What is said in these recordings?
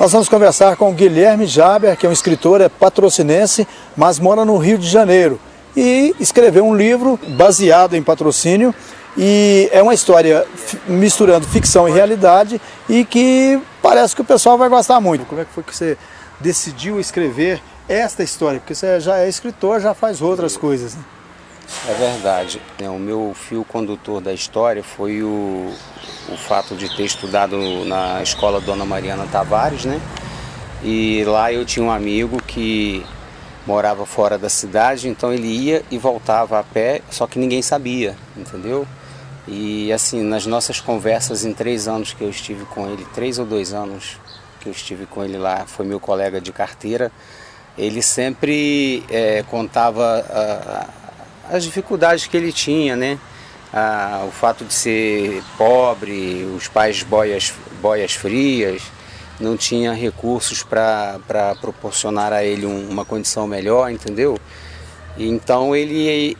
Nós vamos conversar com o Guilherme Jaber, que é um escritor, é patrocinense, mas mora no Rio de Janeiro. E escreveu um livro baseado em patrocínio, e é uma história misturando ficção e realidade, e que parece que o pessoal vai gostar muito. Como é que foi que você decidiu escrever esta história? Porque você já é escritor, já faz outras coisas, né? É verdade. O meu fio condutor da história foi o fato de ter estudado na escola Dona Mariana Tavares, né? E lá eu tinha um amigo que morava fora da cidade, então ele ia e voltava a pé, só que ninguém sabia, entendeu? E assim, nas nossas conversas em 3 anos que eu estive com ele, 3 ou 2 anos que eu estive com ele lá, foi meu colega de carteira, ele sempre contava as dificuldades que ele tinha, né? O fato de ser pobre, os pais boias frias, não tinha recursos para proporcionar a ele uma condição melhor, entendeu? E então ele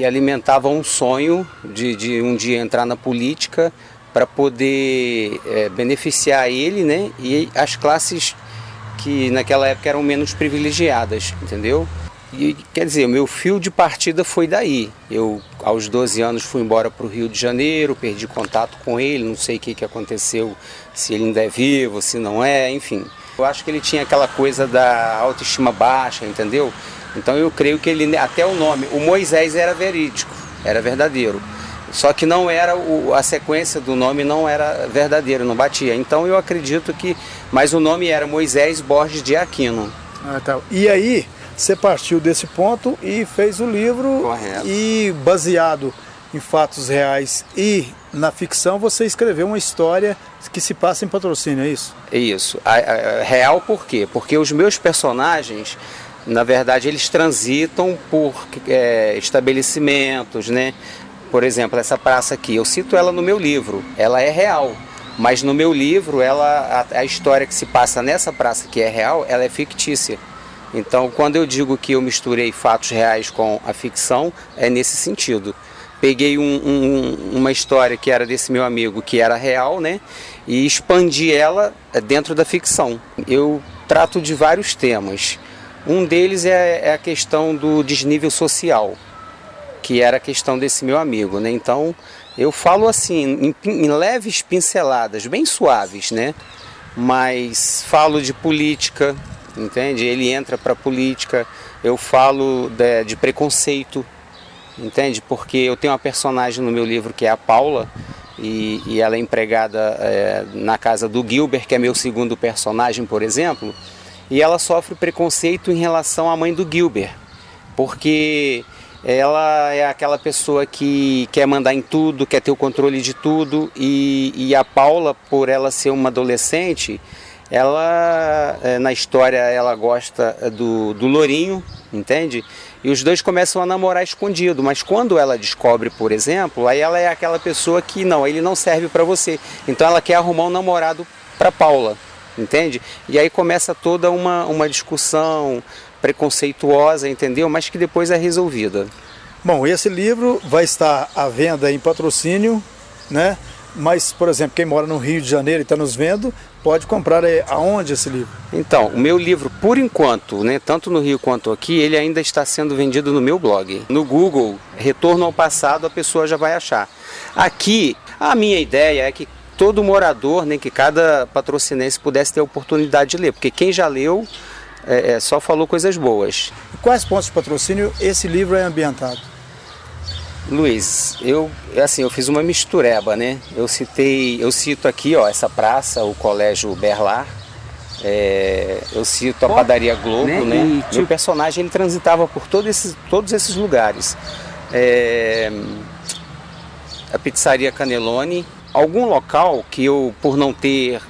alimentava um sonho de um dia entrar na política para poder beneficiar ele, né? E as classes que naquela época eram menos privilegiadas, entendeu? E, quer dizer, o meu fio de partida foi daí. Eu, aos 12 anos, fui embora para o Rio de Janeiro, perdi contato com ele, não sei o que aconteceu, se ele ainda é vivo, se não é, enfim. Eu acho que ele tinha aquela coisa da autoestima baixa, entendeu? Então eu creio que ele, até o nome, o Moisés era verídico, era verdadeiro. Só que não era, a sequência do nome não era verdadeira, não batia. Então eu acredito que, mas o nome era Moisés Borges de Aquino. Ah, tá. E aí, você partiu desse ponto e fez o livro. Correto. E baseado em fatos reais e na ficção, você escreveu uma história que se passa em patrocínio, é isso? É isso. Real por quê? Porque os meus personagens, na verdade, eles transitam por estabelecimentos, né? Por exemplo, essa praça aqui, eu cito ela no meu livro, ela é real. Mas no meu livro, a história que se passa nessa praça que é real, ela é fictícia. Então, quando eu digo que eu misturei fatos reais com a ficção, é nesse sentido. Peguei uma história que era desse meu amigo, que era real, né? E expandi ela dentro da ficção. Eu trato de vários temas. Um deles é a questão do desnível social, que era a questão desse meu amigo, né? Então, eu falo assim, em leves pinceladas, bem suaves, né? Mas falo de política, entende? Ele entra para a política. Eu falo de preconceito, entende? Porque eu tenho uma personagem no meu livro que é a Paula, e ela é empregada na casa do Gilbert, que é meu segundo personagem, por exemplo, e ela sofre preconceito em relação à mãe do Gilbert, porque ela é aquela pessoa que quer mandar em tudo, quer ter o controle de tudo, e a Paula, por ela ser uma adolescente, ela, na história, ela gosta do Lourinho, entende? E os dois começam a namorar escondido, mas quando ela descobre, por exemplo, aí ela é aquela pessoa que não, ele não serve para você. Então ela quer arrumar um namorado para Paula, entende? E aí começa toda uma discussão preconceituosa, entendeu? Mas que depois é resolvida. Bom, esse livro vai estar à venda em patrocínio, né? Mas, por exemplo, quem mora no Rio de Janeiro e está nos vendo, pode comprar aonde esse livro? Então, o meu livro, por enquanto, né, tanto no Rio quanto aqui, ele ainda está sendo vendido no meu blog. No Google, Retorno ao Passado, a pessoa já vai achar. Aqui, a minha ideia é que todo morador, né, que cada patrocinense pudesse ter a oportunidade de ler, porque quem já leu só falou coisas boas. Quais pontos de patrocínio esse livro é ambientado? Luiz, eu fiz uma mistureba, né? Eu cito aqui, ó, essa praça, o Colégio Berlar, eu cito a Padaria Globo, né? Meu personagem, ele transitava por todos esses lugares. A Pizzaria Canelone, algum local que eu, por não ter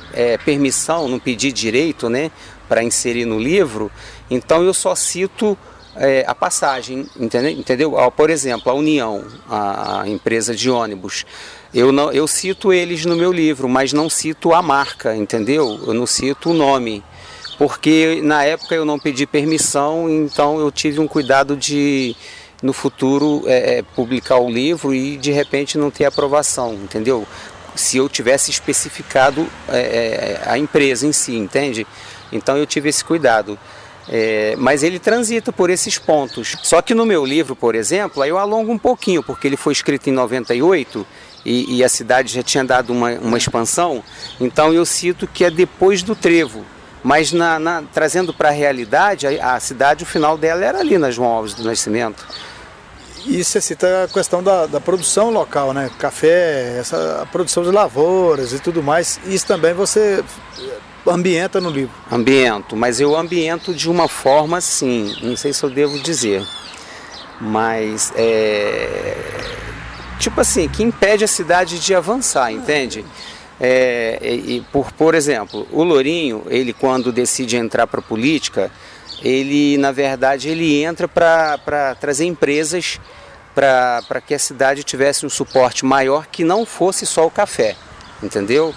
permissão, não pedi direito, né, para inserir no livro, então eu só cito a passagem, entendeu? Por exemplo, a União, a empresa de ônibus, eu cito eles no meu livro, mas não cito a marca, entendeu? Eu não cito o nome, porque na época eu não pedi permissão, então eu tive um cuidado de, no futuro, publicar o livro e de repente não ter aprovação, entendeu? se eu tivesse especificado a empresa em si, entende? Então eu tive esse cuidado. Mas ele transita por esses pontos. Só que no meu livro, por exemplo, aí eu alongo um pouquinho, porque ele foi escrito em 98 e a cidade já tinha dado uma expansão, então eu cito que é depois do trevo. Mas trazendo para a realidade, a cidade, o final dela era ali na João Alves do Nascimento. E você cita a questão da produção local, né? Café, a produção de lavouras e tudo mais. Isso também você ambienta no livro? Ambiento, mas eu ambiento de uma forma assim, não sei se eu devo dizer, mas tipo assim, que impede a cidade de avançar, entende? Por exemplo, o Lourinho, ele quando decide entrar para a política, ele na verdade ele entra para trazer empresas para que a cidade tivesse um suporte maior que não fosse só o café, entendeu?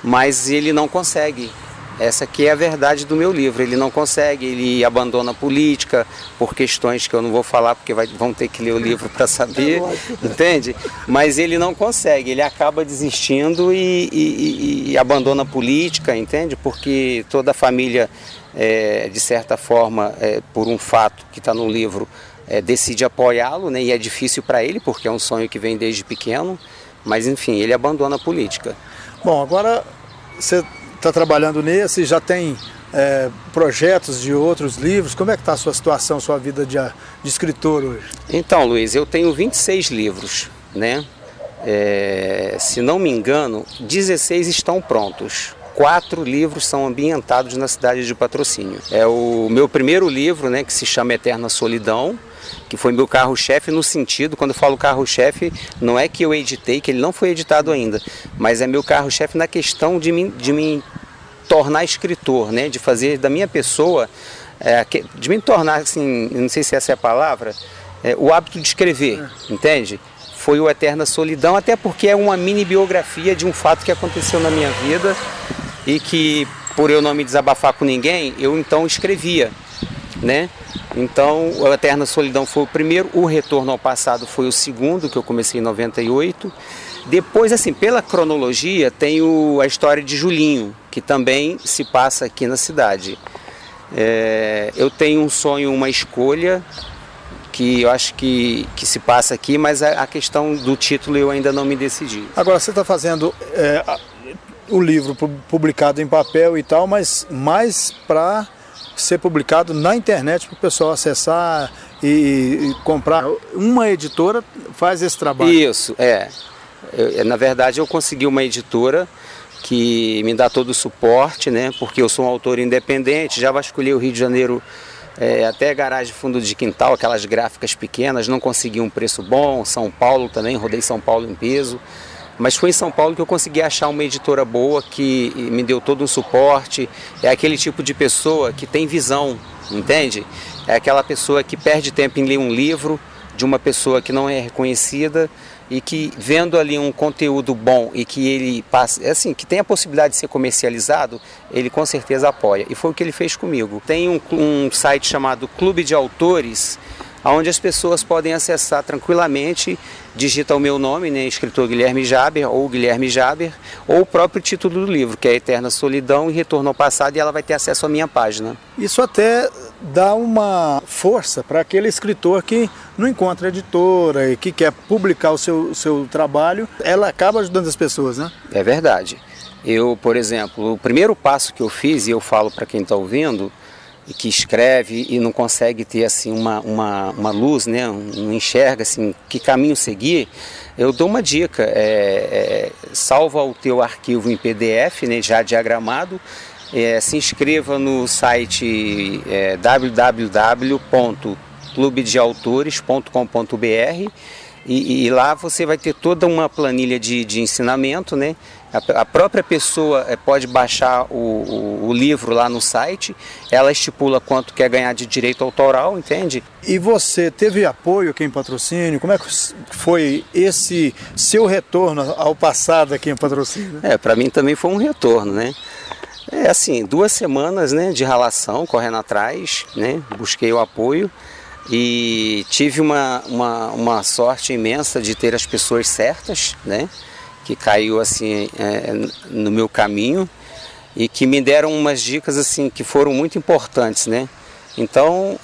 Mas ele não consegue. Essa aqui é a verdade do meu livro, ele não consegue, ele abandona a política por questões que eu não vou falar porque vão ter que ler o livro para saber, entende? Mas ele não consegue, ele acaba desistindo e abandona a política, entende? Porque toda a família, de certa forma, por um fato que está no livro, decide apoiá-lo, né? E é difícil para ele porque é um sonho que vem desde pequeno, mas enfim, ele abandona a política. Bom, agora você está trabalhando nesse, já tem projetos de outros livros. Como é que está a sua situação, sua vida de escritor hoje? Então, Luiz, eu tenho 26 livros, né? Se não me engano, 16 estão prontos. 4 livros são ambientados na cidade de Patrocínio. É o meu primeiro livro, né, que se chama Eterna Solidão, que foi meu carro-chefe no sentido, quando eu falo carro-chefe, não é que eu editei, que ele não foi editado ainda, mas é meu carro-chefe na questão de me tornar escritor, né, de fazer da minha pessoa, de me tornar, assim, não sei se essa é a palavra, o hábito de escrever, entende? Foi o Eterna Solidão, até porque é uma mini biografia de um fato que aconteceu na minha vida e que, por eu não me desabafar com ninguém, eu então escrevia, né? Então, o Eterna Solidão foi o primeiro, o Retorno ao Passado foi o segundo, que eu comecei em 98. Depois, assim, pela cronologia, tem a história de Julinho, que também se passa aqui na cidade. Eu tenho um sonho, uma escolha, que eu acho que se passa aqui, mas a questão do título eu ainda não me decidi. Agora, você está fazendo o livro publicado em papel e tal, mas mais para ser publicado na internet para o pessoal acessar e comprar. Uma editora faz esse trabalho. Isso, na verdade eu consegui uma editora que me dá todo o suporte, né? Porque eu sou um autor independente, já vasculhei o Rio de Janeiro, até garagem fundo de quintal, aquelas gráficas pequenas, não consegui um preço bom. São Paulo também, rodei São Paulo em peso. Mas foi em São Paulo que eu consegui achar uma editora boa que me deu todo um suporte. É aquele tipo de pessoa que tem visão, entende? É aquela pessoa que perde tempo em ler um livro de uma pessoa que não é reconhecida e que, vendo ali um conteúdo bom e que ele passa, assim, que tem a possibilidade de ser comercializado, ele com certeza apoia. E foi o que ele fez comigo. Tem um site chamado Clube de Autores, onde as pessoas podem acessar tranquilamente, digita o meu nome, né, escritor Guilherme Jaber, ou Guilherme Jaber, ou o próprio título do livro, que é Eterna Solidão e Retorno ao Passado, e ela vai ter acesso à minha página. Isso até dá uma força para aquele escritor que não encontra editora e que quer publicar o seu trabalho, ela acaba ajudando as pessoas, né? É verdade. Eu, por exemplo, o primeiro passo que eu fiz, e eu falo para quem está ouvindo, e que escreve e não consegue ter assim uma luz, né? Não enxerga assim que caminho seguir, eu dou uma dica, salva o teu arquivo em PDF, né, já diagramado, se inscreva no site www.clubedeautores.com.br e lá você vai ter toda uma planilha de ensinamento, né? A própria pessoa pode baixar o livro lá no site, ela estipula quanto quer ganhar de direito autoral, entende? E você teve apoio aqui em Patrocínio? Como é que foi esse seu retorno ao passado aqui em Patrocínio? Para mim também foi um retorno, né? Assim, 2 semanas, né, de ralação, correndo atrás, né? Busquei o apoio e tive uma sorte imensa de ter as pessoas certas, né? que caiu assim no meu caminho e que me deram umas dicas assim que foram muito importantes, né? Então,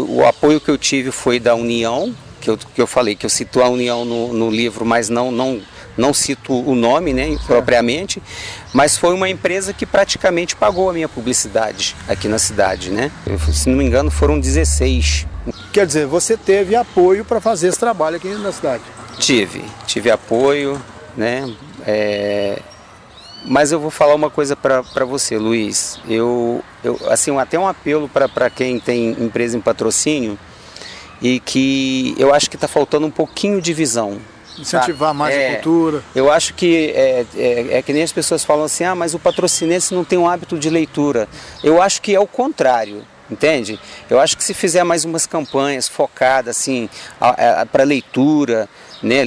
o apoio que eu tive foi da União, que eu falei, que eu cito a União no livro, mas não cito o nome, né, propriamente, mas foi uma empresa que praticamente pagou a minha publicidade aqui na cidade, né? Se não me engano, foram 16. Quer dizer, você teve apoio para fazer esse trabalho aqui na cidade? Tive apoio, né? Mas eu vou falar uma coisa para você, Luiz. Assim, até um apelo para quem tem empresa em patrocínio e que eu acho que está faltando um pouquinho de visão. Incentivar mais a cultura. Eu acho que que nem as pessoas falam assim, mas o patrocinense não tem um hábito de leitura. Eu acho que é o contrário. Entende? Eu acho que se fizer mais umas campanhas focadas assim, para leitura, né,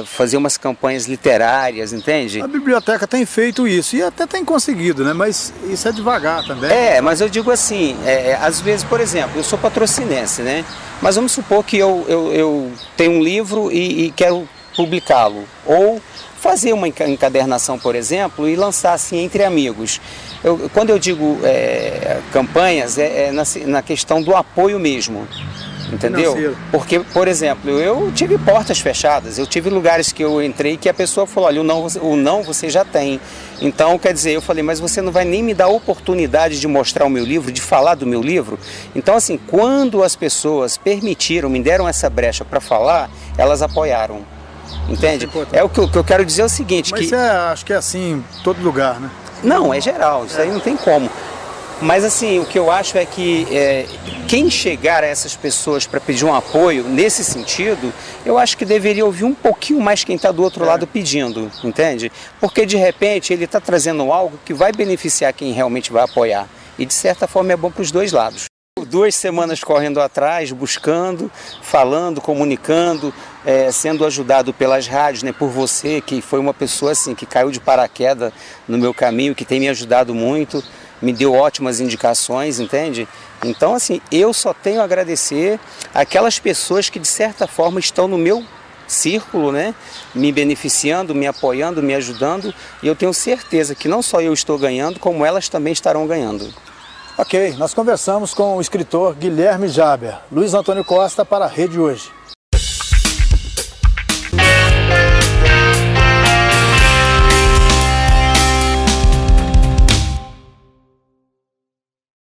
fazer umas campanhas literárias, entende? A biblioteca tem feito isso e até tem conseguido, né? Mas isso é devagar também. Mas eu digo assim, às vezes, por exemplo, eu sou patrocinense, né? Mas vamos supor que eu tenho um livro e quero publicá-lo, ou fazer uma encadernação, por exemplo, e lançar assim entre amigos. Quando eu digo campanhas, na questão do apoio mesmo, entendeu? Financeiro. Porque, por exemplo, eu tive portas fechadas, eu tive lugares que eu entrei que a pessoa falou, olha, o não você já tem. Então, quer dizer, eu falei, mas você não vai nem me dar a oportunidade de mostrar o meu livro, de falar do meu livro? Então, assim, quando as pessoas me deram essa brecha para falar, elas apoiaram. Entende? O que eu quero dizer é o seguinte... Mas acho que é assim em todo lugar, né? Não, é geral, isso aí não tem como. Mas assim, o que eu acho é que quem chegar a essas pessoas para pedir um apoio nesse sentido, eu acho que deveria ouvir um pouquinho mais quem está do outro lado pedindo, entende? Porque de repente ele está trazendo algo que vai beneficiar quem realmente vai apoiar. E de certa forma é bom para os dois lados. 2 semanas correndo atrás, buscando, falando, comunicando, sendo ajudado pelas rádios, né, por você, que foi uma pessoa assim, que caiu de paraquedas no meu caminho, que tem me ajudado muito, me deu ótimas indicações, entende? Então, assim, eu só tenho a agradecer aquelas pessoas que, de certa forma, estão no meu círculo, né, me beneficiando, me apoiando, me ajudando, e eu tenho certeza que não só eu estou ganhando, como elas também estarão ganhando. Ok, nós conversamos com o escritor Guilherme Jaber. Luiz Antônio Costa para a Rede Hoje.